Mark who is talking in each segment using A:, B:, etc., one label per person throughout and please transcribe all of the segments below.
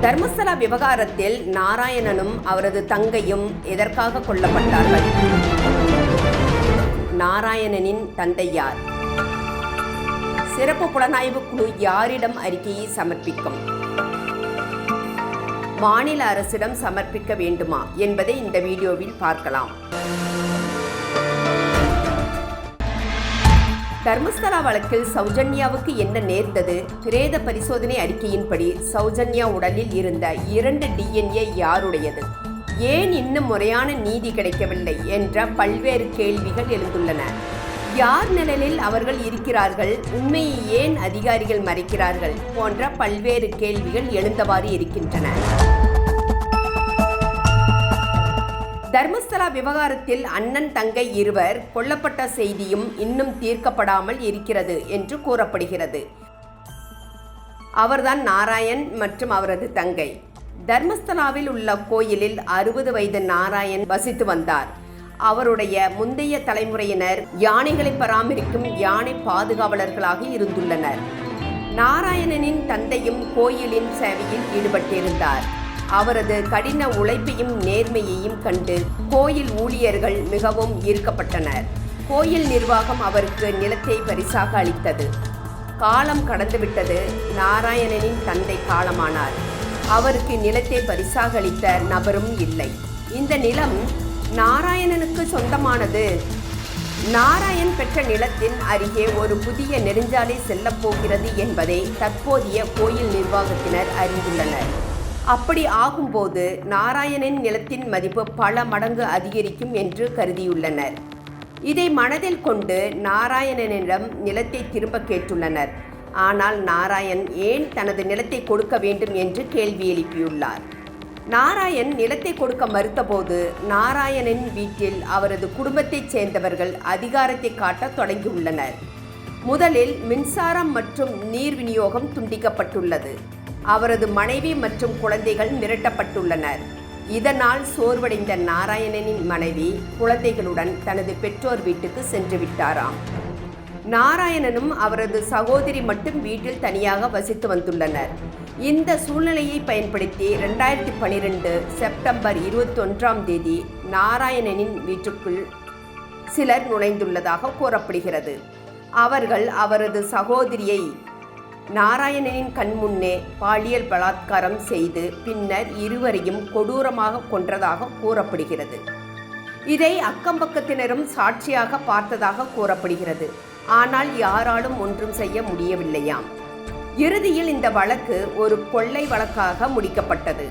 A: தர்மஸ்தலா விவகாரத்தில் நாராயணனும் அவரது தங்கையும் எதற்காக கொல்லப்பட்டார்கள்? நாராயணனின் தந்தை யார்? சிறப்பு புலனாய்வு குழு யாரிடம் அறிக்கையை சமர்ப்பிக்கும்? மாநில அரசிடம் சமர்ப்பிக்க வேண்டுமா என்பதை இந்த வீடியோவில் பார்க்கலாம். தர்மஸ்தலா வழக்கில் சௌஜன்யாவுக்கு என்ன நேர்ந்தது? பிரேத பரிசோதனை அறிக்கையின்படி சௌஜன்யா உடலில் இருந்த 2 DNA யாருடையது? ஏன் இன்னும் முறையான நீதி கிடைக்கவில்லை என்ற பல்வேறு கேள்விகள் எழுந்துள்ளன. யார் நிழலில் அவர்கள் இருக்கிறார்கள்? உண்மையை ஏன் அதிகாரிகள் மறைக்கிறார்கள்? போன்ற பல்வேறு கேள்விகள் எழுந்தவாறு இருக்கின்றன. தர்மஸ்தலா விவகாரத்தில் அண்ணன் தங்கை இருவர் கொல்லப்பட்ட செய்தியும் இன்னும் தீர்க்கப்படாமல் இருக்கிறது என்று கூறப்படுகிறது. அவர்தான் நாராயண் மற்றும் அவரது தங்கை. தர்மஸ்தலாவில் உள்ள கோயிலில் 60 வயது நாராயண் வசித்து வந்தார். அவருடைய முந்தைய தலைமுறையினர் யானைகளை பராமரிக்கும் யானை பாதுகாவலர்களாக இருந்துள்ளனர். நாராயணனின் தந்தையும் கோயிலின் சேவையில் ஈடுபட்டிருந்தார். அவரது கடின உழைப்பையும் நேர்மையையும் கண்டு கோயில் ஊழியர்கள் மிகவும் ஈர்க்கப்பட்டனர். கோயில் நிர்வாகம் அவருக்கு நிலத்தை பரிசாக அளித்தது. காலம் கடந்துவிட்டது. நாராயணனின் தந்தை காலமானார். அவருக்கு நிலத்தை பரிசாக அளித்த நபரும் இல்லை. இந்த நிலம் நாராயணனுக்கு சொந்தமானது. நாராயண் பெற்ற நிலத்தின் அருகே ஒரு புதிய நெடுஞ்சாலை செல்லப்போகிறது என்பதை தற்போதைய கோயில் நிர்வாகத்தினர் அறிந்துள்ளனர். அப்படி ஆகும்போது நாராயணன் நிலத்தின் மதிப்பு பல மடங்கு அதிகரிக்கும் என்று கருதியுள்ளனர். இதை மனதில் கொண்டு நாராயணனிடம் நிலத்தை திரும்ப கேட்டுள்ளனர். ஆனால் நாராயண் ஏன் தனது நிலத்தை கொடுக்க வேண்டும் என்று கேள்வி எழுப்பியுள்ளார். நாராயண் நிலத்தை கொடுக்க மறுத்தபோது நாராயணன் வீட்டில் அவரது குடும்பத்தைச் சேர்ந்தவர்கள் அதிகாரத்தை காட்ட தொடங்கியுள்ளனர். முதலில் மின்சாரம் மற்றும் நீர் விநியோகம் துண்டிக்கப்பட்டுள்ளது. அவரது மனைவி மற்றும் குழந்தைகள் மிரட்டப்பட்டுள்ளனர். இதனால் சோர்வடைந்த நாராயணனின் மனைவி குழந்தைகளுடன் தனது பெற்றோர் வீட்டுக்கு சென்று விட்டாராம். நாராயணனும் அவரது சகோதரி மட்டும் வீட்டில் தனியாக வசித்து வந்துள்ளனர். இந்த சூழ்நிலையை பயன்படுத்தி 2012 செப்டம்பர் 21 நாராயணனின் வீட்டுக்குள் சிலர் நுழைந்துள்ளதாக கூறப்படுகிறது. அவர்கள் அவரது சகோதரியை நாராயணனின் கண்முன்னே பாலியல் பலாத்காரம் செய்து பின்னர் இருவரையும் கொடூரமாக கொன்றதாக கூறப்படுகிறது. இதை அக்கம்பக்கத்தினரும் சாட்சியாக பார்த்ததாக கூறப்படுகிறது. ஆனால் யாராலும் ஒன்றும் செய்ய முடியவில்லையாம். இறுதியில் இந்த வழக்கு ஒரு கொள்ளை வழக்காக முடிக்கப்பட்டது.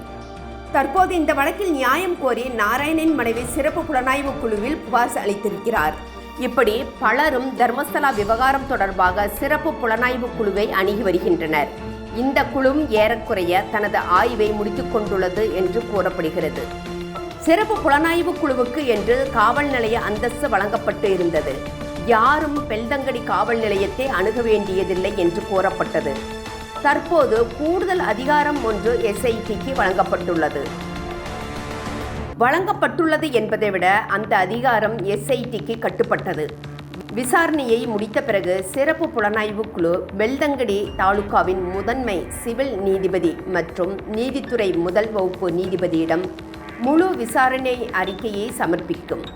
A: தற்போது இந்த வழக்கில் நியாயம் கோரி நாராயணனின் மனைவி சிறப்பு புலனாய்வு குழுவில் புகார் அளித்திருக்கிறார். இப்படி பலரும் தர்மஸ்தலா விவகாரம் தொடர்பாக சிறப்பு புலனாய்வு குழுவை அணுகி வருகின்றனர். இந்த குழுவும் ஏறக்குறைய தனது ஆய்வை முடித்துக் கொண்டுள்ளது என்று கூறப்படுகிறது. சிறப்பு புலனாய்வு குழுவுக்கு என்று காவல் நிலைய அந்தஸ்து வழங்கப்பட்டு இருந்தது. யாரும் பெல்தங்கடி காவல் நிலையத்தை அணுக வேண்டியதில்லை என்று கூறப்பட்டது. தற்போது கூடுதல் அதிகாரம் ஒன்று SITக்கு வழங்கப்பட்டுள்ளது என்பதை விட அந்த அதிகாரம் SITக்கு கட்டுப்பட்டது. விசாரணையை முடித்த பிறகு சிறப்பு புலனாய்வு குழு பெல்தங்கடி தாலுகாவின் முதன்மை சிவில் நீதிபதி மற்றும் நீதித்துறை முதல் வகுப்பு நீதிபதியிடம் முழு விசாரணை அறிக்கையை சமர்ப்பிக்கும்.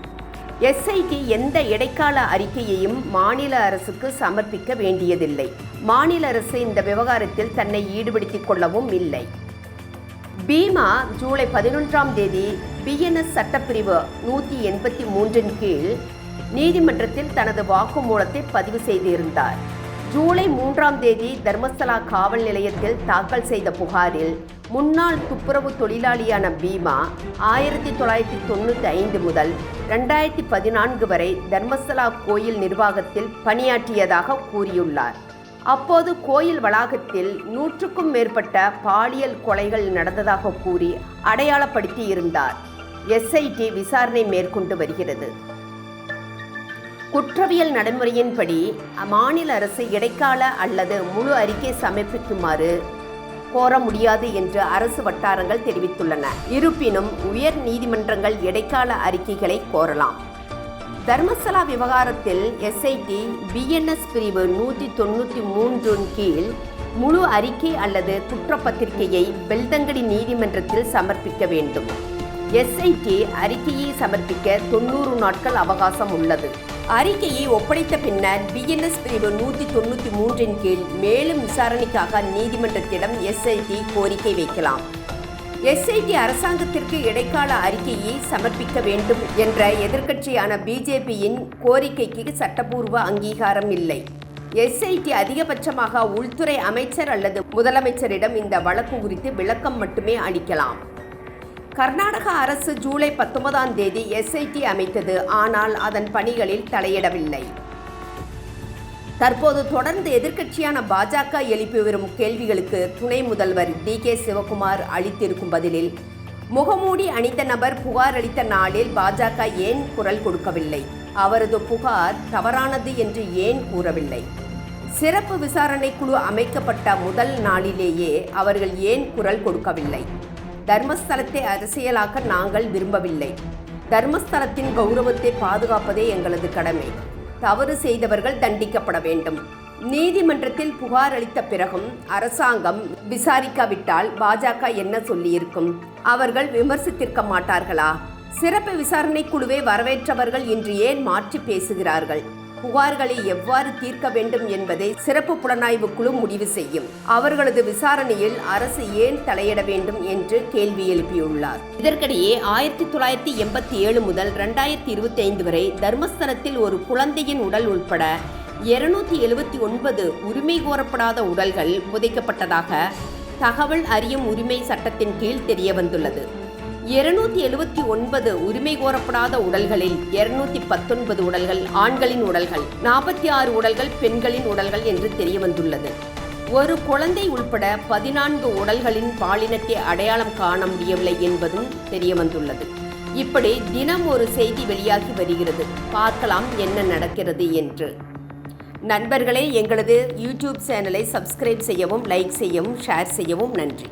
A: SIT எந்த இடைக்கால அறிக்கையையும் மாநில அரசுக்கு சமர்ப்பிக்க வேண்டியதில்லை. மாநில அரசு இந்த விவகாரத்தில் தன்னை ஈடுபடுத்திக் கொள்ளவும் இல்லை. பீமா ஜூலை 11 BNS சட்டப்பிரிவு 183 கீழ் நீதிமன்றத்தில் தனது வாக்குமூலத்தை பதிவு செய்திருந்தார். ஜூலை 3 தர்மஸ்தலா காவல் நிலையத்தில் தாக்கல் செய்த புகாரில் முன்னாள் துப்புரவு தொழிலாளியான பீமா 1995 முதல் 2014 வரை தர்மஸ்தலா கோயில் நிர்வாகத்தில் பணியாற்றியதாக கூறியுள்ளார். அப்போது கோயில் வளாகத்தில் 100க்கும் மேற்பட்ட பாலியல் கொலைகள் நடந்ததாக கூறி அடையாளப்படுத்தி இருந்தார். SIT விசாரணை மேற்கொண்டு வருகிறது. குற்றவியல் நடைமுறையின்படி மாநில அரசு இடைக்கால அல்லது முழு அறிக்கை சமர்ப்பிக்குமாறு கோர முடியாது என்று அரசு வட்டாரங்கள் தெரிவித்துள்ளன. இருப்பினும் உயர் நீதிமன்றங்கள் இடைக்கால அறிக்கைகளை கோரலாம். தர்மஸ்தலா விவகாரத்தில் SIT BNS பிரிவு 193 கீழ் முழு அறிக்கை அல்லது குற்றப்பத்திரிகையை பெல்தங்கடி நீதிமன்றத்தில் சமர்ப்பிக்க வேண்டும். எஸ்ஐடி அறிக்கையை சமர்ப்பிக்க 90 நாட்கள் அவகாசம் உள்ளது. அறிக்கையை ஒப்படைத்த பின்னர் பிஎன்எஸ் பிரிவு 193 கீழ் மேலும் விசாரணைக்காக நீதிமன்றத்திடம் எஸ்ஐடி கோரிக்கை வைக்கலாம். எஸ்ஐடி அரசாங்கத்திற்கு இடைக்கால அறிக்கையை சமர்ப்பிக்க வேண்டும் என்ற எதிர்க்கட்சியான பிஜேபியின் கோரிக்கைக்கு சட்டப்பூர்வ அங்கீகாரம் இல்லை. எஸ்ஐடி அதிகபட்சமாக உள்துறை அமைச்சர் அல்லது முதலமைச்சரிடம் இந்த வழக்கு குறித்து விளக்கம் மட்டுமே அளிக்கலாம். கர்நாடக அரசு ஜூலை 19 எஸ்ஐடி அமைத்தது. ஆனால் அதன் பணிகளில் தலையிடவில்லை. தற்போது தொடர்ந்து எதிர்க்கட்சியான பாஜக எழுப்பி வரும் கேள்விகளுக்கு துணை முதல்வர் டி.கே. சிவகுமார் அளித்திருக்கும் பதிலில், முகமூடி அணிந்த நபர் புகார் அளித்த நாளில் பாஜக ஏன் குரல் கொடுக்கவில்லை? அவரது புகார் தவறானது என்று ஏன் கூறவில்லை? சிறப்பு விசாரணை குழு அமைக்கப்பட்ட முதல் நாளிலேயே அவர்கள் ஏன் குரல் கொடுக்கவில்லை? தர்மஸ்தலத்தை அரசியலாக்க நாங்கள் விரும்பவில்லை. தர்மஸ்தலத்தின் கௌரவத்தை பாதுகாப்பதே எங்களது கடமை. தவறு செய்தவர்கள் தண்டிக்கப்பட வேண்டும். நீதிமன்றத்தில் புகார் அளித்த பிறகும் அரசாங்கம் விசாரிக்காவிட்டால் பாஜக என்ன சொல்லியிருக்கும்? அவர்கள் விமர்சித்திருக்க மாட்டார்களா? சிறப்பு விசாரணை குழுவை வரவேற்றவர்கள் இன்று ஏன் மாற்றி பேசுகிறார்கள்? புகார்களை எவ்வாறு தீர்க்க வேண்டும் என்பதை சிறப்பு புலனாய்வு குழு முடிவு செய்யும். அவர்களது விசாரணையில் அரசு ஏன் தலையிட வேண்டும் என்று கேள்வி எழுப்பியுள்ளார். இதற்கிடையே 1987 முதல் 2025 வரை தர்மஸ்தலத்தில் ஒரு குழந்தையின் உடல் உட்பட 279 உரிமை கோரப்படாத உடல்கள் புதைக்கப்பட்டதாக தகவல் அறியும் உரிமை சட்டத்தின் கீழ் தெரியவந்துள்ளது. 279 உரிமை கோரப்படாத உடல்களில் 219 உடல்கள் ஆண்களின் உடல்கள், 46 உடல்கள் பெண்களின் உடல்கள் என்று தெரியவந்துள்ளது. ஒரு குழந்தை உள்பட 14 உடல்களின் பாலினத்தை அடையாளம் காண முடியவில்லை என்பதும் தெரியவந்துள்ளது. இப்படி தினம் ஒரு செய்தி வெளியாகி வருகிறது. பார்க்கலாம் என்ன நடக்கிறது என்று. நண்பர்களே, எங்களது யூடியூப் சேனலை சப்ஸ்கிரைப் செய்யவும், லைக் செய்யவும், ஷேர் செய்யவும் நன்றி.